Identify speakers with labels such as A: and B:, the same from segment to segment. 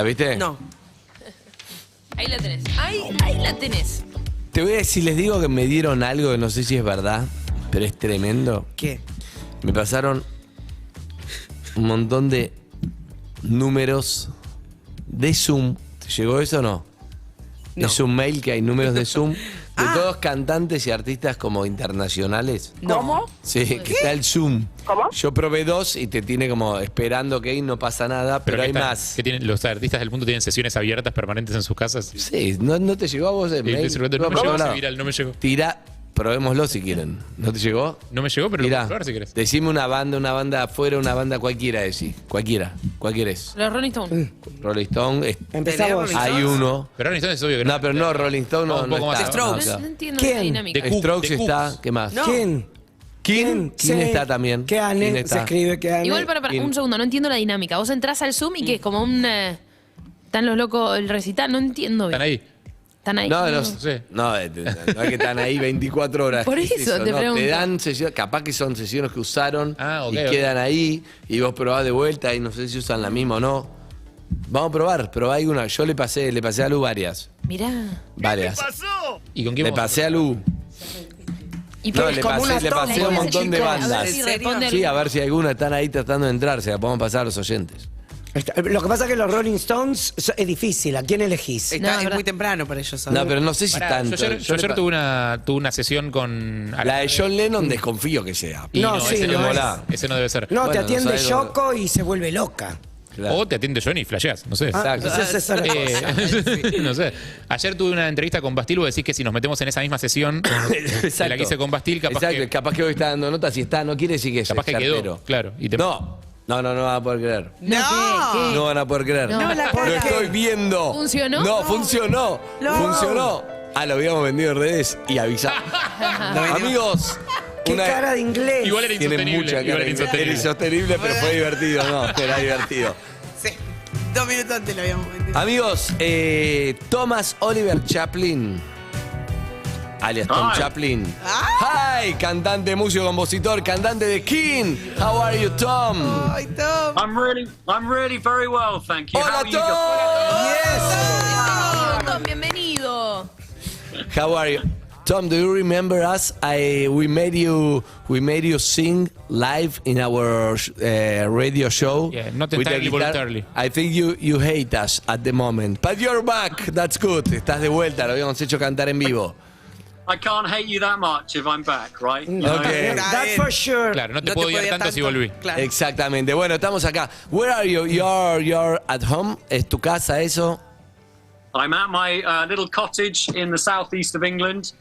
A: ¿La viste?
B: No.
C: Ahí la tenés. Ahí la tenés.
A: Te voy a decir, les digo que me dieron algo que no sé si es verdad, pero es tremendo.
B: ¿Qué?
A: Me pasaron un montón de números de Zoom. ¿Te llegó eso o no?
B: No.
A: Es un mail que hay números de Zoom de todos cantantes y artistas como internacionales.
B: ¿Cómo?
A: Sí, que está el Zoom.
D: ¿Cómo?
A: Yo probé 2 y te tiene como esperando que ahí no pasa nada, pero hay más.
E: Que tienen, los artistas del mundo tienen sesiones abiertas permanentes en sus casas.
A: Sí, ¿no te llegó a vos el
E: Y
A: mail?
E: estoy preguntando, no me llegó ese viral, no me llegó.
A: Tira, probémoslo si quieren. ¿No te llegó?
E: No me llegó, pero lo
A: Mirá,
E: puedo probar si querés.
A: decime una banda afuera, una banda cualquiera, decí. Cualquiera es.
C: Los Rolling Stones.
A: Rolling Stone,
B: Empezamos.
A: hay uno.
E: Pero Rolling Stones es obvio que
A: No, pero no, Rolling Stone no,
E: Vamos un
A: no
E: poco
A: está.
E: más.
B: Strokes.
A: No,
C: No entiendo
B: ¿Quién?
C: la dinámica.
E: The Cook,
A: Strokes
E: The
A: está,
E: Cooks.
A: ¿qué más?
B: No.
A: ¿Quién
B: Sí.
A: está también?
B: ¿Qué
A: ¿Quién
B: Ane?
A: está?
B: Se escribe que Ane.
C: Igual para
A: ¿Quién?
C: un segundo, no entiendo la dinámica. Vos entrás al Zoom y que es como un... están los locos, el recital, no entiendo bien.
E: Están ahí.
C: Están ahí.
A: No,
E: sé.
A: no es que están ahí 24 horas.
C: Por
A: ¿Qué es
C: eso te
A: no,
C: pregunto.
A: te dan sesiones, capaz que son sesiones que usaron
E: Ok,
A: y
E: ok.
A: quedan ahí y vos probás de vuelta y no sé si usan la misma o no. Vamos a probar, probá alguna. Yo le pasé a Lu varias.
C: Mirá.
A: Varias.
E: ¿Y con quién
A: Le
E: vamos a
A: pasé a Lu.
C: Y
A: No,
C: por-
A: le
B: como una
A: pasé
B: tómbola,
A: un montón de
B: chicos.
C: A ver
A: bandas.
C: si
B: ¿En serio?
C: responde
A: Sí, a
C: alguno.
A: ver si alguna están ahí tratando de entrar. Se la podemos pasar a los oyentes.
B: Lo que pasa es que los Rolling Stones es difícil. ¿A quién elegís?
C: No,
B: es
C: verdad.
B: muy temprano para ellos.
A: No, pero no sé si
E: Pará,
A: tanto.
E: yo ayer tuve una sesión con...
A: La de John Lennon desconfío que sea.
E: Y
B: No, sí,
E: ese
B: no
E: no,
B: es.
E: ese no debe ser.
B: No,
A: Bueno,
B: te
A: no
B: atiende
A: sabes dónde-
B: Yoko y se vuelve loca.
A: Claro.
E: O te atiende Johnny y flasheás, no sé.
A: Exacto.
B: Entonces esa es la cosa.
E: No sé. Ayer tuve una entrevista con Bastil, vos decís que si nos metemos en esa misma sesión de la que hice con Bastil,
A: Capaz que hoy está dando notas. Si está, no quiere decir que es
E: capaz que
A: certero.
E: quedó. Claro. Y te-
A: No van a poder creer.
C: ¿Qué?
A: No van a poder creer.
C: No, la
A: Lo
C: cara.
A: estoy viendo.
C: ¿Funcionó?
A: No, funcionó.
B: No.
A: Funcionó. Lo habíamos vendido en redes y avisamos. Amigos,
B: Qué cara de inglés.
E: Igual era
A: tiene
E: insostenible.
A: mucha
E: Igual
A: cara.
E: era
A: de-
E: insostenible.
A: Era insostenible, pero fue divertido. No, era divertido.
B: Sí. 2 minutos antes lo habíamos vendido.
A: Amigos, Thomas Oliver Chaplin, alias Tom
F: Hi.
A: Chaplin. Hi, cantante, músico, compositor, cantante de King. How are you, Tom?
B: Ay, Tom.
F: I'm really very well, thank you. How
A: Hola,
F: are you
A: Tom.
F: guys?
C: Bienvenido.
A: How are you? Tom, do you remember us? We made you sing live in our radio show.
E: Yeah, not
A: with the
E: entirely
A: guitar.
E: voluntarily.
A: I think you hate us at the moment, but you're back. That's good. Estás de vuelta. Lo habíamos hecho cantar en vivo.
F: I can't hate you that much if I'm back, right? You know?
A: Okay.
B: That's for sure.
E: Claro, no te puedo odiar tanto si volví.
B: Claro.
A: Exactamente. Bueno, estamos acá. Where are you? You're at home. ¿Es tu casa eso?
F: I'm at my little cottage in the southeast of England.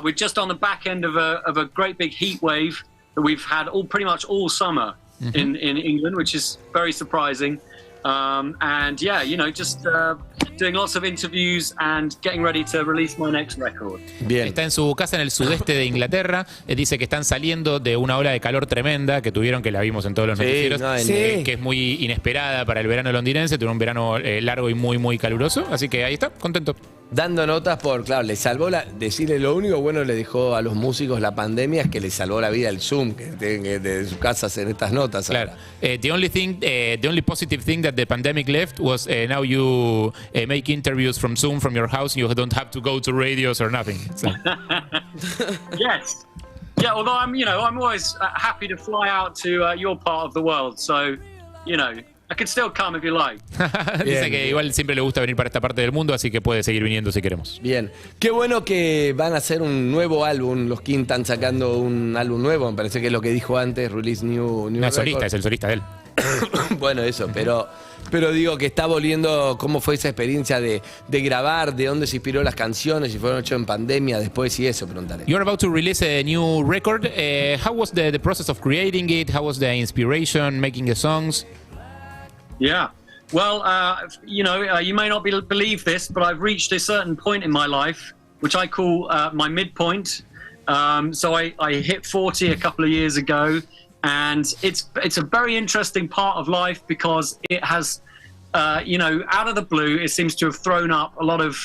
F: We're just on the back end of a great big heat wave that we've had pretty much all summer in England, which is very surprising. And yeah, just doing lots of interviews and getting ready to release my next record.
A: Bien.
E: Está en su casa en el sudeste de Inglaterra. Dice que están saliendo de una ola de calor tremenda que tuvieron, que la vimos en todos los
A: Sí,
E: noticieros,
A: no, en-
B: Sí.
E: que es muy inesperada para el verano londinense. Tuvieron un verano largo y muy, muy caluroso. Así que ahí está, contento.
A: Dando notas claro, le salvó decirle lo único bueno le dejó a los músicos la pandemia es que le salvó la vida el Zoom, que tienen que de su casa hacer estas notas.
E: Claro.
A: ahora.
E: The only positive thing that the pandemic left was now you make interviews from Zoom from your house. You don't have to go to radios or nothing. So,
F: Yes. Yeah, although I'm always happy to fly out to your part of the world. So, I can still come if you like.
E: dice que
A: bien.
E: igual siempre le gusta venir para esta parte del mundo, así que puede seguir viniendo si queremos.
A: Bien. Qué bueno que van a hacer un nuevo álbum. Los King están sacando un álbum nuevo. Me parece que es lo que dijo antes, release new
E: No es solista,
A: record.
E: es el solista de él.
A: Bueno, eso, pero digo que está volviendo, cómo fue esa experiencia de grabar, de dónde se inspiró las canciones, si fueron hechas en pandemia, después y eso, preguntaré.
E: You're about to release a new record. How was the process of creating it? How was the inspiration, making the songs?
F: Yeah. Well, you may not believe this, but I've reached a certain point in my life, which I call my midpoint. So I hit 40 a couple of years ago, and it's a very interesting part of life because it has, out of the blue, it seems to have thrown up a lot of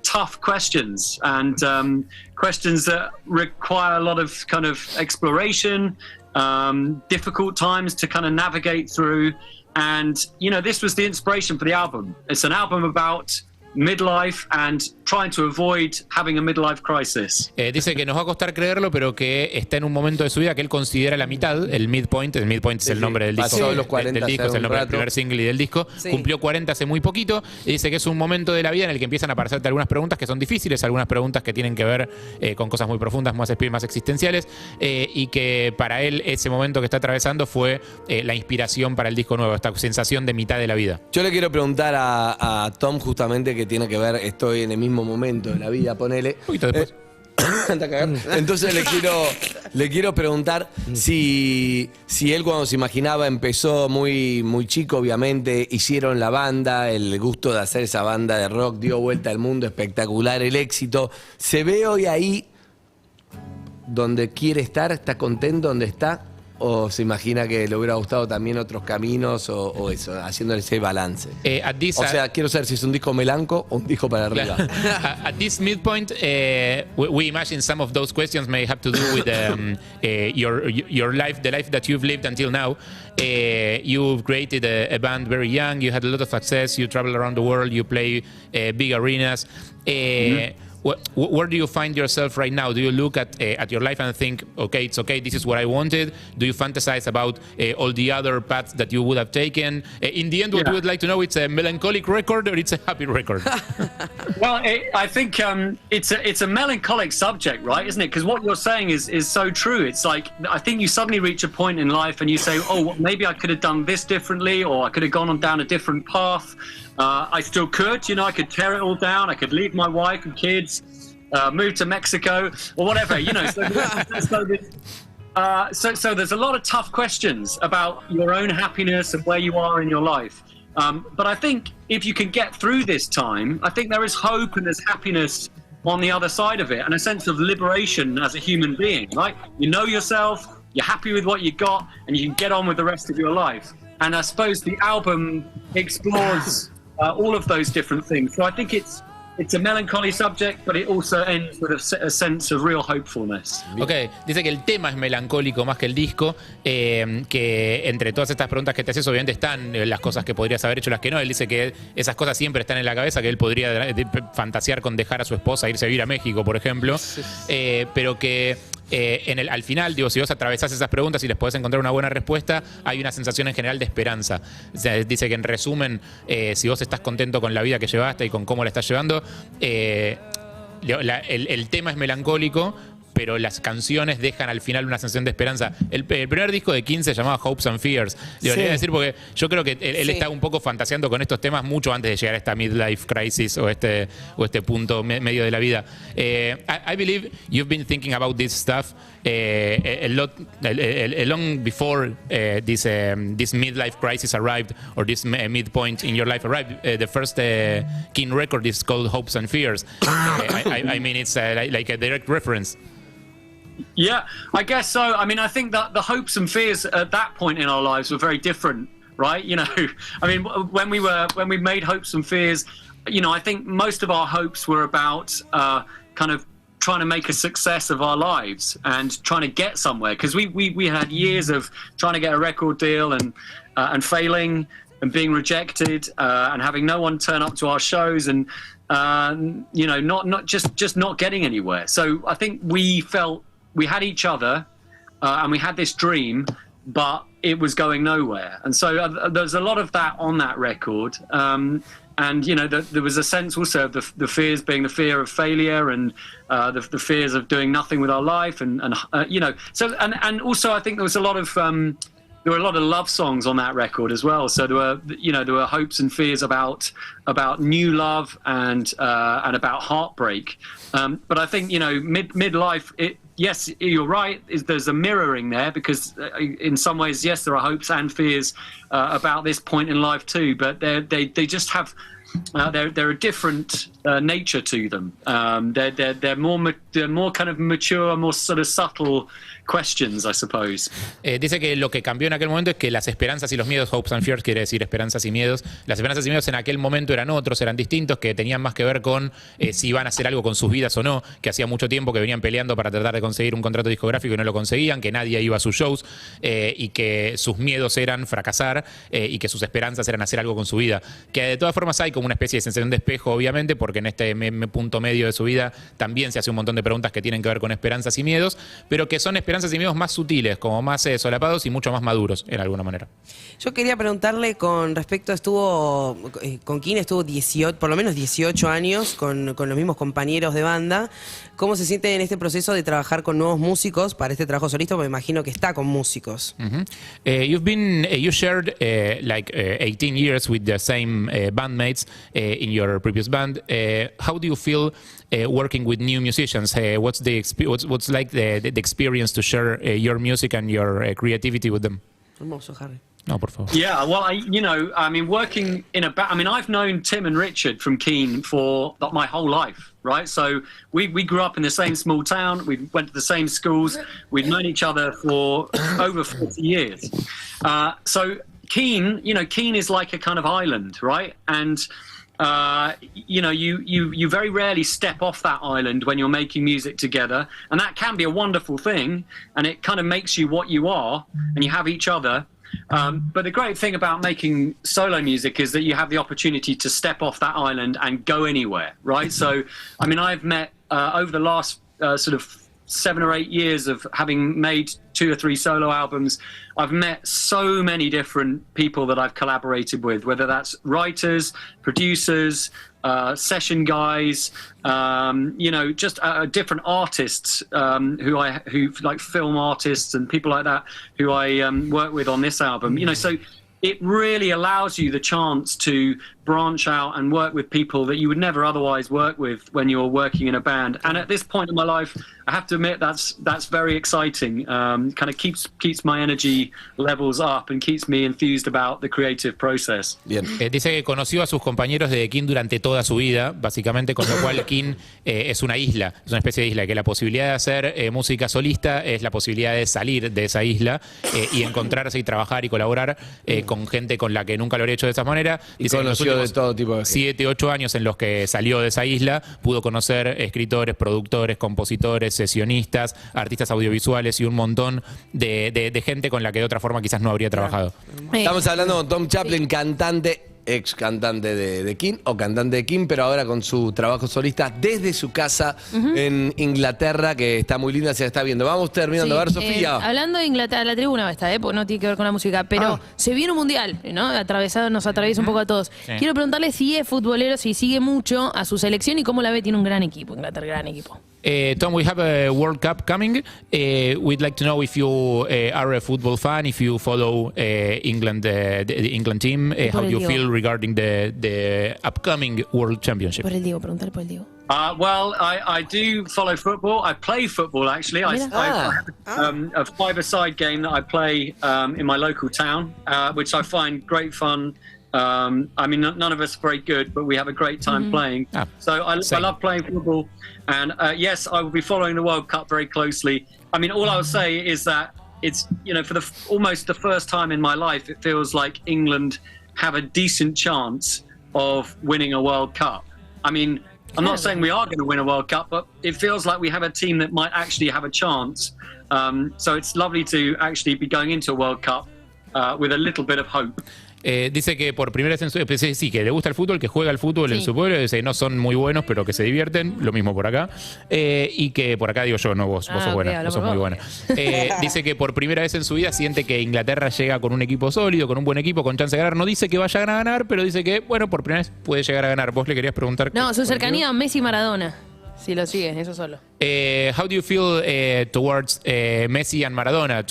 F: tough questions and questions that require a lot of kind of exploration, difficult times to kind of navigate through. And, you know, this was the inspiration for the album. It's an album about midlife and trying to avoid having a midlife crisis.
E: Dice que nos va a costar creerlo, pero que está en un momento de su vida que él considera la mitad, el midpoint. El midpoint es el nombre del disco.
A: Pasó los 40
E: del disco,
A: hace
E: es el
A: un
E: nombre del
A: rato.
E: primer single y del disco.
B: Sí.
E: Cumplió 40 hace muy poquito. Y dice que es un momento de la vida en el que empiezan a aparecerte algunas preguntas que son difíciles, algunas preguntas que tienen que ver con cosas muy profundas, más existenciales. Y que para él ese momento que está atravesando fue la inspiración para el disco nuevo, esta sensación de mitad de la vida.
A: Yo le quiero preguntar a Tom justamente que tiene que ver, estoy en el mismo momento de la vida, ponele.
E: Un poquito después.
A: Anda a cagar. Entonces le quiero preguntar si él cuando se imaginaba empezó muy chico, obviamente, hicieron la banda, el gusto de hacer esa banda de rock dio vuelta al mundo, espectacular el éxito. ¿Se ve hoy ahí donde quiere estar? ¿Está contento donde está? ¿O se imagina que le hubiera gustado también otros caminos o eso, haciéndole ese balance? O sea, quiero saber si es un disco melanco o un disco para arriba.
E: At this midpoint, we imagine some of those questions may have to do with your life, the life that you've lived until now. You've created a band very young. You had a lot of success. You travel around the world. You play big arenas. Where do you find yourself right now? Do you look at your life and think, okay, it's okay, this is what I wanted? Do you fantasize about all the other paths that you would have taken? In the end, what we would like to know, it's a melancholic record or it's a happy record?
F: Well, I think it's a melancholic subject, right? Isn't it? Because what you're saying is so true. It's like, I think you suddenly reach a point in life and you say, oh, well, maybe I could have done this differently, or I could have gone on down a different path. I still could, you know, I could tear it all down. I could leave my wife and kids, move to Mexico or whatever, you know. So there's a lot of tough questions about your own happiness and where you are in your life. But I think if you can get through this time, I think there is hope and there's happiness on the other side of it, and a sense of liberation as a human being, right? You know yourself, you're happy with what you got, and you can get on with the rest of your life. And I suppose the album explores all of those different things. So I think it's a melancholy subject, but it also ends with a sense of real hopefulness.
E: Ok, dice que el tema es melancólico más que el disco, que entre todas estas preguntas que te haces obviamente están las cosas que podrías haber hecho, las que no. Él dice que esas cosas siempre están en la cabeza, que él podría fantasear con dejar a su esposa, irse a vivir a México, por ejemplo, pero que al final, digo, si vos atravesás esas preguntas y les podés encontrar una buena respuesta, hay una sensación en general de esperanza. O sea, dice que en resumen, si vos estás contento con la vida que llevaste y con cómo la estás llevando, el tema es melancólico, pero las canciones dejan al final una sensación de esperanza. El primer disco de 15 se llamaba Hopes and Fears. Le voy a decir porque yo creo que él está un poco fantaseando con estos temas mucho antes de llegar a esta midlife crisis o este punto medio de la vida. I believe you've been thinking about this stuff a long before this midlife crisis arrived, or this midpoint in your life arrived. The first King record is called Hopes and Fears. I mean, it's like a direct reference.
F: Yeah, I guess so. I mean, I think that the hopes and fears at that point in our lives were very different, right? You know, I mean, when we made Hopes and Fears, you know, I think most of our hopes were about kind of trying to make a success of our lives and trying to get somewhere, because we had years of trying to get a record deal and failing and being rejected and having no one turn up to our shows and you know, not just not getting anywhere. So I think we felt we had each other and we had this dream, but it was going nowhere. And so there's a lot of that on that record. And, you know, there was a sense also of the fears being the fear of failure and the fears of doing nothing with our life. And you know, so, and also I think there was a lot of, there were a lot of love songs on that record as well. So there were hopes and fears about new love and about heartbreak. But I think, you know, midlife, yes, you're right. There's a mirroring there, because in some ways, yes, there are hopes and fears about this point in life too. But they just have they're a different nature to them. They're more kind of mature, more sort of subtle questions, I suppose.
E: Dice que lo que cambió en aquel momento es que las esperanzas y los miedos, hopes and fears quiere decir esperanzas y miedos, las esperanzas y miedos en aquel momento eran otros, eran distintos, que tenían más que ver con si iban a hacer algo con sus vidas o no, que hacía mucho tiempo que venían peleando para tratar de conseguir un contrato discográfico y no lo conseguían, que nadie iba a sus shows y que sus miedos eran fracasar y que sus esperanzas eran hacer algo con su vida. Que de todas formas hay como una especie de sensación de espejo, obviamente, porque en este punto medio de su vida también se hace un montón de preguntas que tienen que ver con esperanzas y miedos, pero que son esperanzas y miedos más sutiles, como más solapados y mucho más maduros, en alguna manera.
D: Yo quería preguntarle con respecto, con Keane estuvo 18, por lo menos 18 años con los mismos compañeros de banda. ¿Cómo se siente en este proceso de trabajar con nuevos músicos para este trabajo solista? Porque me imagino que está con músicos.
E: You shared like 18 years with the same bandmates in your previous band. How do you feel working with new musicians? What's like the experience to share your music and your creativity with them?
D: Hermoso, Harry.
E: No, por favor.
F: Yeah, well, working in a band, I've known Tim and Richard from Keane for my whole life, right? So we grew up in the same small town, we went to the same schools, we've known each other for over 40 years. So Keane is like a kind of island, right? And you very rarely step off that island when you're making music together, and that can be a wonderful thing, and it kind of makes you what you are, and you have each other. But the great thing about making solo music is that you have the opportunity to step off that island and go anywhere, right? So, I've met over the last sort of 7 or 8 years of having made 2 or 3 solo albums, I've met so many different people that I've collaborated with, whether that's writers, producers, session guys, just different artists who like film artists and people like that who I work with on this album. So it really allows you the chance to branch out and work with people that you would never otherwise work with when you're working in a band. And at this point in my life, I have to admit that's very exciting. Kind of keeps my energy levels up and keeps me enthused about the creative process.
A: Bien.
E: Dice que conoció a sus compañeros de Keane durante toda su vida, básicamente, con lo cual Keane es una isla, es una especie de isla, que la posibilidad de hacer música solista es la posibilidad de salir de esa isla y encontrarse y trabajar y colaborar con gente con la que nunca lo habría hecho de esa manera. Dice
A: conoció de todo tipo de
E: 7, 8 años en los que salió de esa isla, pudo conocer escritores, productores, compositores, sesionistas, artistas audiovisuales y un montón de gente con la que de otra forma quizás no habría trabajado.
A: Estamos hablando con Tom Chaplin, cantante, ex cantante de Keane o cantante de Keane, pero ahora con su trabajo solista desde su casa en Inglaterra, que está muy linda, se la está viendo. Vamos terminando. A ver, Sofía.
C: Hablando de Inglaterra, la tribuna esta, porque no tiene que ver con la música, pero se viene un mundial, ¿no? Nos atraviesa un poco a todos.
E: Sí.
C: Quiero preguntarle si es futbolero, si sigue mucho a su selección y cómo la ve. Tiene un gran equipo, Inglaterra, gran equipo.
E: Tom, we have a World Cup coming. We'd like to know if you are a football fan, if you follow England, the England team, how you feel regarding the upcoming World Championship.
C: Por el Diego, preguntarle por el Diego.
F: Well, I do follow football. I play football, actually. I have a five-a-side game that I play in my local town, which I find great fun. None of us are very good, but we have a great time playing. So I love playing football. And yes, I will be following the World Cup very closely. All I would say is that it's, for almost the first time in my life, it feels like England have a decent chance of winning a World Cup. I'm not saying we are going to win a World Cup, but it feels like we have a team that might actually have a chance. So it's lovely to actually be going into a World Cup with a little bit of hope.
E: Dice que por primera vez en su vida, sí, que le gusta el fútbol, que juega al fútbol en su pueblo, dice no son muy buenos, pero que se divierten, lo mismo por acá, y que por acá digo yo, no vos, vos sos buena, vos sos muy buena. Dice que por primera vez en su vida siente que Inglaterra llega con un equipo sólido, con un buen equipo, con chance de ganar. No dice que vayan a ganar, pero dice que, bueno, por primera vez puede llegar a ganar. Vos le querías preguntar.
C: No, su cercanía a Messi y Maradona. Si lo siguen, eso solo.
E: How do you feel towards Messi and Maradona,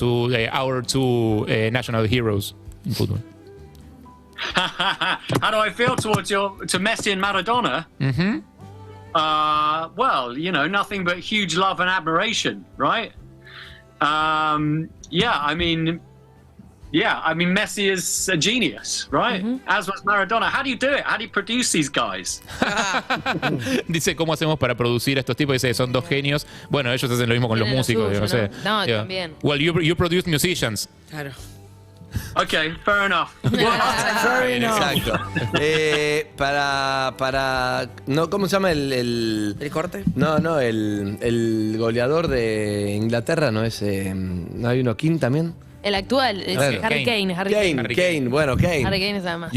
E: our two national heroes in football?
F: How do I feel towards to Messi and Maradona? Well, nothing but huge love and admiration, right? Yeah, I mean, Messi is a genius, right? As was Maradona. How do you do it? How do you produce these guys?
E: Dice, ¿cómo hacemos para producir a estos tipos? Dice, son dos genios. Bueno, ellos hacen lo mismo con los
C: Tienen lo
E: músicos,
C: suyo,
E: no sé.
C: ¿no? No, también.
E: Well, you produce musicians.
D: Claro.
F: Okay, fair enough.
A: Exacto. No, ¿cómo se llama
D: ¿El corte?
A: No, el goleador de Inglaterra, ¿no es? ¿No hay uno King también?
C: El actual, es
A: Claro.
C: Harry Kane.
A: Kane, bueno, Kane.
C: Harry Kane es además.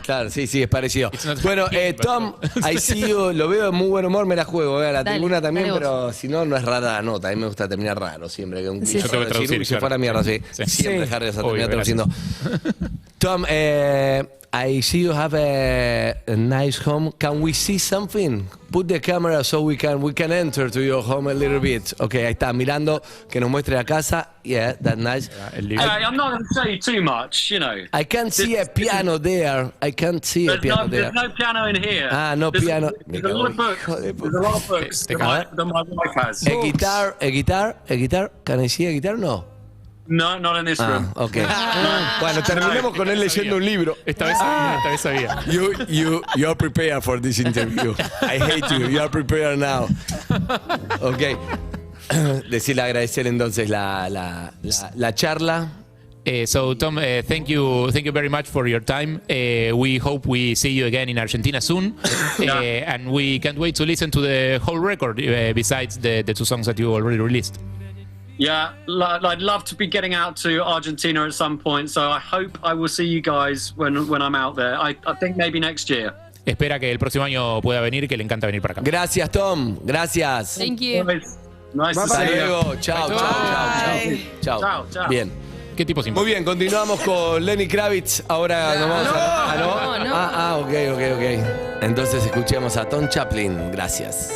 A: Claro, sí, es parecido.
E: It's not
A: Bueno,
E: King,
A: Tom, I see you, lo veo de muy buen humor, me la juego, a la
C: Dale,
A: tribuna también,
C: dale vos.
A: pero si no, no es rara la nota. A mí me gusta terminar raro siempre. Que un
C: Sí.
E: Yo tengo que traducir,
A: si
E: claro.
A: fuera mierda, sí.
E: Sí.
A: Siempre
B: Sí.
A: Harry se
E: Obvio,
A: termina traduciendo. Tom, I see you have a nice home. Can we see something? Put the camera so we can enter to your home a little bit. Okay, ahí está, mirando que nos muestre la casa. Yeah, that's nice.
E: El libro.
F: I'm not going to say too much, you know.
A: I can't see a piano there. I can't see a piano there.
F: There's no piano in here.
A: Ah, no
F: There's-
A: piano.
F: There's a lot of books.
A: Hijo de
F: There's a lot of books
E: Te
F: that my wife has.
A: A guitar. Can I see a guitar? No.
F: No, not in this
A: Ah,
F: room.
A: ok. Bueno, terminemos con él leyendo un libro.
E: Esta vez sabía.
A: You are prepared for this interview. I hate you. You are prepared now. Ok. Decirle agradecer entonces la charla.
E: So Tom, thank you very much for your time. We hope we see you again in Argentina soon, and we can't wait to listen to the whole record besides the two songs that you already released.
F: Yeah, I'd love to be getting out to Argentina at some point. So I hope I will see you guys when I'm out there. I think maybe next year.
E: Espera que el próximo año pueda venir, que le encanta venir para acá.
A: Gracias, Tom. Gracias.
C: Thank you.
F: Nice to
A: Hasta
F: see you.
A: luego. Chao, chao.
F: Chao, chao.
A: Bien.
E: ¿Qué tipo
A: Muy
E: simpático?
A: bien, continuamos con Lenny Kravitz. Ahora nos vamos a... ¿Ah, no?
C: No.
A: Ok. Entonces escuchemos a Tom Chaplin. Gracias.